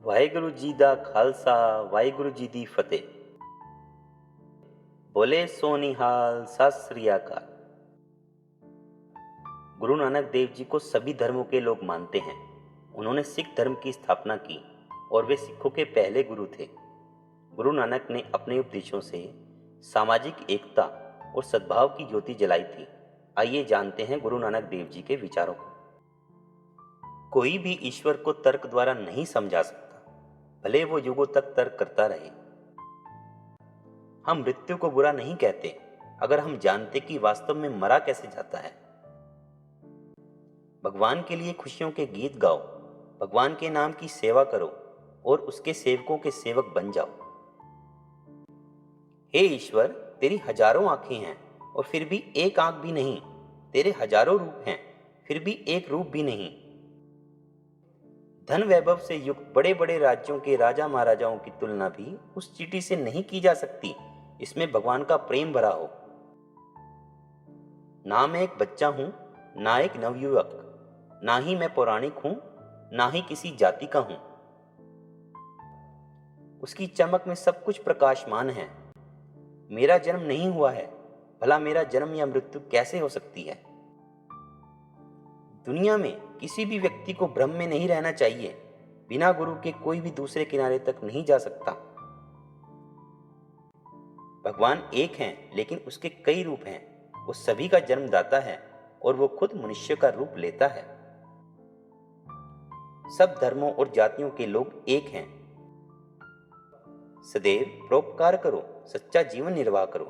वाहिगुरु जी दा खालसा वाहिगुरु जी दी फतेह। बोले सो निहाल सत श्री अकाल। गुरु नानक देव जी को सभी धर्मों के लोग मानते हैं। उन्होंने सिख धर्म की स्थापना की और वे सिखों के पहले गुरु थे। गुरु नानक ने अपने उपदेशों से सामाजिक एकता और सद्भाव की ज्योति जलाई थी। आइए जानते हैं गुरु नानक देव जी के विचारों को। कोई भी ईश्वर को तर्क द्वारा नहीं समझा सकता, भले वो युगों तक तर्क करता रहे। हम मृत्यु को बुरा नहीं कहते अगर हम जानते कि वास्तव में मरा कैसे जाता है। भगवान के लिए खुशियों के गीत गाओ, भगवान के नाम की सेवा करो और उसके सेवकों के सेवक बन जाओ। हे ईश्वर, तेरी हजारों आंखें हैं और फिर भी एक आंख भी नहीं। तेरे हजारों रूप हैं, फिर भी एक रूप भी नहीं। धन वैभव से युक्त बड़े बड़े राज्यों के राजा महाराजाओं की तुलना भी उस चींटी से नहीं की जा सकती, इसमें भगवान का प्रेम भरा हो। ना मैं एक बच्चा हूं, ना एक नवयुवक, ना ही मैं पौराणिक हूं, ना ही किसी जाति का हूं। उसकी चमक में सब कुछ प्रकाशमान है। मेरा जन्म नहीं हुआ है, भला मेरा जन्म या मृत्यु कैसे हो सकती है। दुनिया में किसी भी व्यक्ति को भ्रम में नहीं रहना चाहिए। बिना गुरु के कोई भी दूसरे किनारे तक नहीं जा सकता। भगवान एक हैं, लेकिन उसके कई रूप हैं। वो सभी का जन्मदाता है और वो खुद मनुष्य का रूप लेता है। सब धर्मों और जातियों के लोग एक हैं। सदैव परोपकार करो, सच्चा जीवन निर्वाह करो।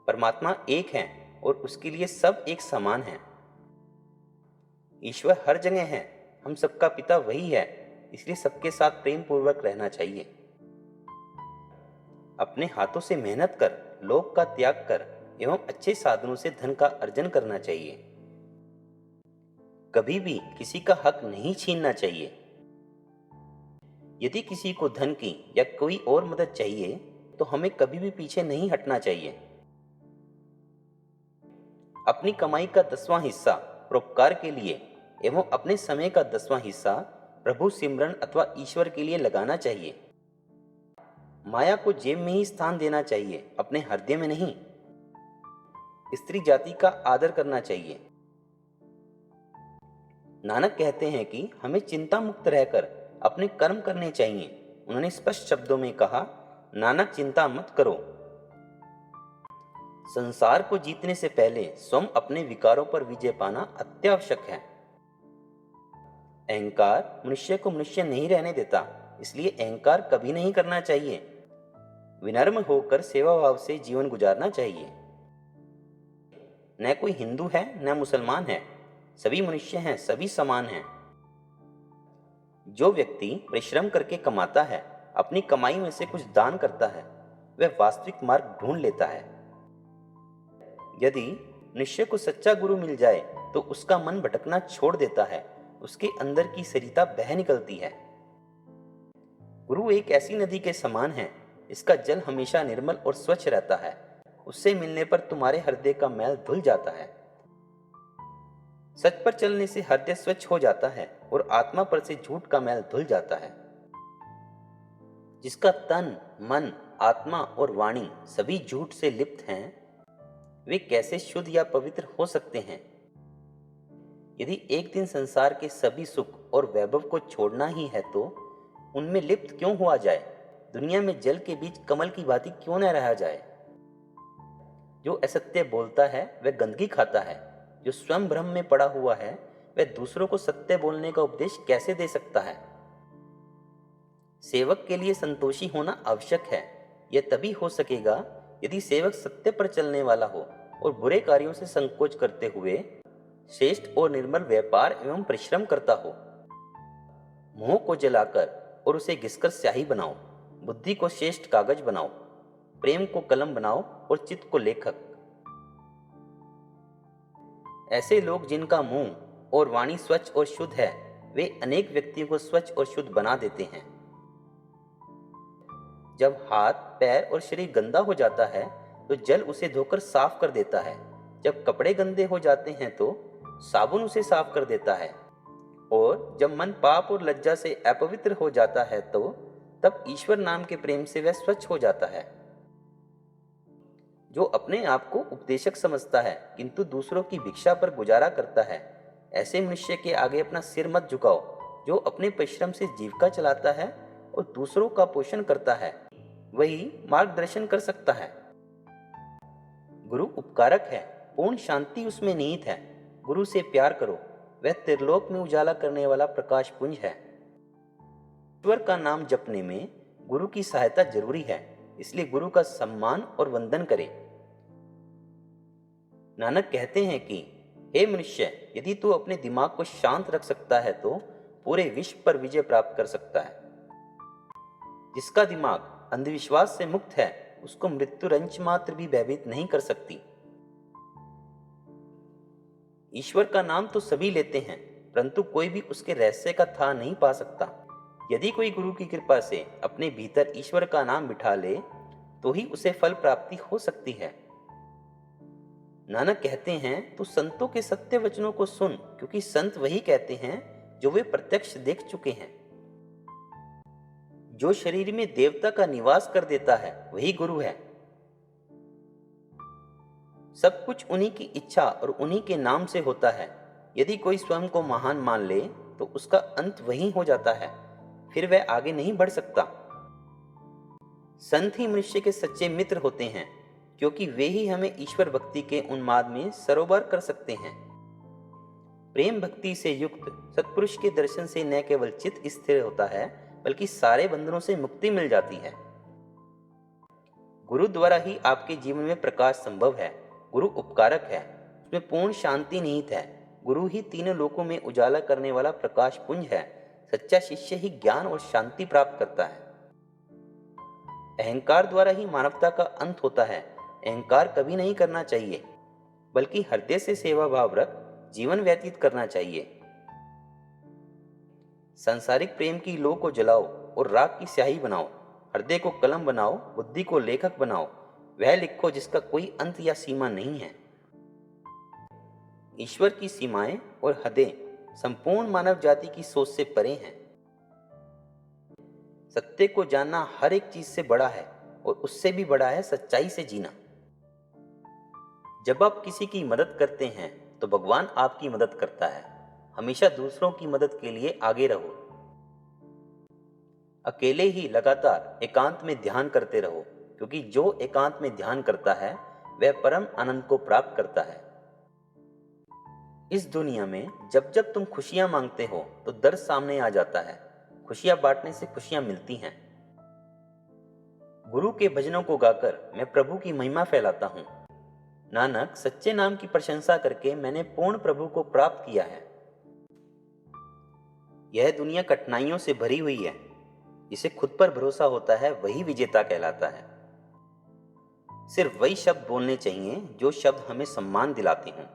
परमात्मा एक है और उसके लिए सब एक समान है। ईश्वर हर जगह है, हम सबका पिता वही है, इसलिए सबके साथ प्रेम पूर्वक रहना चाहिए। अपने हाथों से मेहनत कर, लोभ का त्याग कर एवं अच्छे साधनों से धन का अर्जन करना चाहिए। कभी भी किसी का हक नहीं छीनना चाहिए। यदि किसी को धन की या कोई और मदद चाहिए तो हमें कभी भी पीछे नहीं हटना चाहिए। अपनी कमाई का 10वां हिस्सा परोपकार के लिए एवं अपने समय का 10वां हिस्सा प्रभु सिमरन अथवा ईश्वर के लिए लगाना चाहिए। माया को जेब में ही स्थान देना चाहिए, अपने हृदय में नहीं। स्त्री जाति का आदर करना चाहिए। नानक कहते हैं कि हमें चिंता मुक्त रहकर अपने कर्म करने चाहिए। उन्होंने स्पष्ट शब्दों में कहा, नानक चिंता मत करो। संसार को जीतने से पहले स्वयं अपने विकारों पर विजय पाना अत्यावश्यक है। अहंकार मनुष्य को मनुष्य नहीं रहने देता, इसलिए अहंकार कभी नहीं करना चाहिए। विनम्र होकर सेवा भाव से जीवन गुजारना चाहिए। न कोई हिंदू है न मुसलमान है, सभी मनुष्य हैं, सभी समान हैं। जो व्यक्ति परिश्रम करके कमाता है, अपनी कमाई में से कुछ दान करता है, वह वास्तविक मार्ग ढूंढ लेता है। यदि मनुष्य को सच्चा गुरु मिल जाए तो उसका मन भटकना छोड़ देता है, उसके अंदर की सरिता बह निकलती है। गुरु एक ऐसी नदी के समान है, इसका जल हमेशा निर्मल और स्वच्छ रहता है। उससे मिलने पर तुम्हारे हृदय का मैल धुल जाता है। सच पर चलने से हृदय स्वच्छ हो जाता है और आत्मा पर से झूठ का मैल धुल जाता है। जिसका तन, मन, आत्मा और वाणी सभी झूठ से लिप्त हैं, वे कैसे शुद्ध या पवित्र हो सकते हैं। यदि एक दिन संसार के सभी सुख और वैभव को छोड़ना ही है तो उनमें लिप्त क्यों हुआ जाए। दुनिया में जल के बीच कमल की भांति क्यों न रहा जाए। जो असत्य बोलता है वह गंदगी खाता है। जो स्वयं भ्रम में पड़ा हुआ है वह दूसरों को सत्य बोलने का उपदेश कैसे दे सकता है। सेवक के लिए संतोषी होना आवश्यक है। यह तभी हो सकेगा यदि सेवक सत्य पर चलने वाला हो और बुरे कार्यों से संकोच करते हुए श्रेष्ठ और निर्मल व्यापार एवं परिश्रम करता हो। मोह को जलाकर और उसे घिसकर स्याही बनाओ, बुद्धि को श्रेष्ठ कागज बनाओ, प्रेम को कलम बनाओ और चित्त को लेखक। ऐसे लोग जिनका मुंह और वाणी स्वच्छ और शुद्ध है, वे अनेक व्यक्तियों को स्वच्छ और शुद्ध बना देते हैं। जब हाथ, पैर और शरीर गंदा हो जाता है तो जल उसे धोकर साफ कर देता है। जब कपड़े गंदे हो जाते हैं तो साबुन उसे साफ कर देता है। और जब मन पाप और लज्जा से अपवित्र हो जाता है तो तब ईश्वर नाम के प्रेम से वह स्वच्छ हो जाता है। जो अपने आप को उपदेशक समझता है किंतु दूसरों की भिक्षा पर गुजारा करता है, ऐसे मनुष्य के आगे अपना सिर मत झुकाओ। जो अपने परिश्रम से जीविका चलाता है और दूसरों का पोषण करता है, वही मार्गदर्शन कर सकता है। गुरु उपकारक है, पूर्ण शांति उसमें निहित है। गुरु से प्यार करो, वह त्रिलोक में उजाला करने वाला प्रकाश पुंज है। ईश्वर का नाम जपने में गुरु की सहायता जरूरी है, इसलिए गुरु का सम्मान और वंदन करें। नानक कहते हैं कि हे मनुष्य, यदि तू अपने दिमाग को शांत रख सकता है तो पूरे विश्व पर विजय प्राप्त कर सकता है। जिसका दिमाग अंधविश्वास से मुक्त है, उसको मृत्यु रंच मात्र भी भयभीत नहीं कर सकती। ईश्वर का नाम तो सभी लेते हैं, परंतु कोई भी उसके रहस्य का था नहीं पा सकता। यदि कोई गुरु की कृपा से अपने भीतर ईश्वर का नाम बिठा ले तो ही उसे फल प्राप्ति हो सकती है। नानक कहते हैं, तू संतों के सत्य वचनों को सुन, क्योंकि संत वही कहते हैं जो वे प्रत्यक्ष देख चुके हैं। जो शरीर में देवता का निवास कर देता है वही गुरु है। सब कुछ उन्हीं की इच्छा और उन्हीं के नाम से होता है। यदि कोई स्वयं को महान मान ले तो उसका अंत वहीं हो जाता है, फिर वह आगे नहीं बढ़ सकता। संत ही मनुष्य के सच्चे मित्र होते हैं, क्योंकि वे ही हमें ईश्वर भक्ति के उन्माद में सरोवर कर सकते हैं। प्रेम भक्ति से युक्त सत्पुरुष के दर्शन से न केवल चित्त स्थिर होता है, बल्कि सारे बंधनों से मुक्ति मिल जाती है। गुरु द्वारा ही आपके जीवन में प्रकाश संभव है। गुरु उपकारक है, उसमें पूर्ण शांति निहित है। गुरु ही तीनों लोकों में उजाला करने वाला प्रकाश पुंज है। सच्चा शिष्य ही ज्ञान और शांति प्राप्त करता है। अहंकार द्वारा ही मानवता का अंत होता है। अहंकार कभी नहीं करना चाहिए, बल्कि हृदय से सेवा भाव रख जीवन व्यतीत करना चाहिए। सांसारिक प्रेम की लौ को जलाओ और राग की स्याही बनाओ। हृदय को कलम बनाओ, बुद्धि को लेखक बनाओ। वह लिखो जिसका कोई अंत या सीमा नहीं है। ईश्वर की सीमाएं और हदें संपूर्ण मानव जाति की सोच से परे हैं। सत्य को जानना हर एक चीज से बड़ा है और उससे भी बड़ा है सच्चाई से जीना। जब आप किसी की मदद करते हैं तो भगवान आपकी मदद करता है। हमेशा दूसरों की मदद के लिए आगे रहो। अकेले ही लगातार एकांत में ध्यान करते रहो, क्योंकि जो एकांत में ध्यान करता है वह परम आनंद को प्राप्त करता है। इस दुनिया में जब जब तुम खुशियां मांगते हो तो दर्द सामने आ जाता है। खुशियां बांटने से खुशियां मिलती हैं। गुरु के भजनों को गाकर मैं प्रभु की महिमा फैलाता हूं। नानक, सच्चे नाम की प्रशंसा करके मैंने पूर्ण प्रभु को प्राप्त किया है। यह दुनिया कठिनाइयों से भरी हुई है। जिसे खुद पर भरोसा होता है वही विजेता कहलाता है। सिर्फ वही शब्द बोलने चाहिए जो शब्द हमें सम्मान दिलाते हों।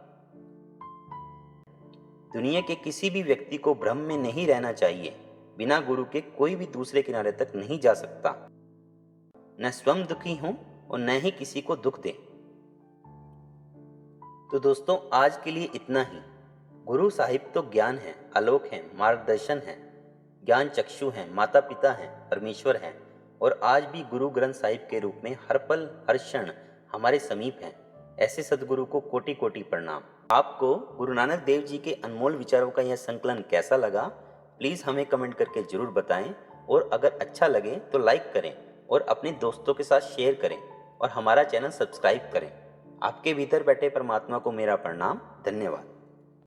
दुनिया के किसी भी व्यक्ति को भ्रम में नहीं रहना चाहिए। बिना गुरु के कोई भी दूसरे किनारे तक नहीं जा सकता। न स्वयं दुखी हो और न ही किसी को दुख दे। तो दोस्तों, आज के लिए इतना ही। गुरु साहिब तो ज्ञान है, आलोक है, मार्गदर्शन है, ज्ञान चक्षु है, माता पिता है, परमेश्वर है और आज भी गुरु ग्रंथ साहिब के रूप में हर पल हर क्षण हमारे समीप हैं। ऐसे सदगुरु को कोटि कोटि प्रणाम। आपको गुरु नानक देव जी के अनमोल विचारों का यह संकलन कैसा लगा, प्लीज़ हमें कमेंट करके जरूर बताएं। और अगर अच्छा लगे तो लाइक करें और अपने दोस्तों के साथ शेयर करें और हमारा चैनल सब्सक्राइब करें। आपके भीतर बैठे परमात्मा को मेरा प्रणाम। धन्यवाद।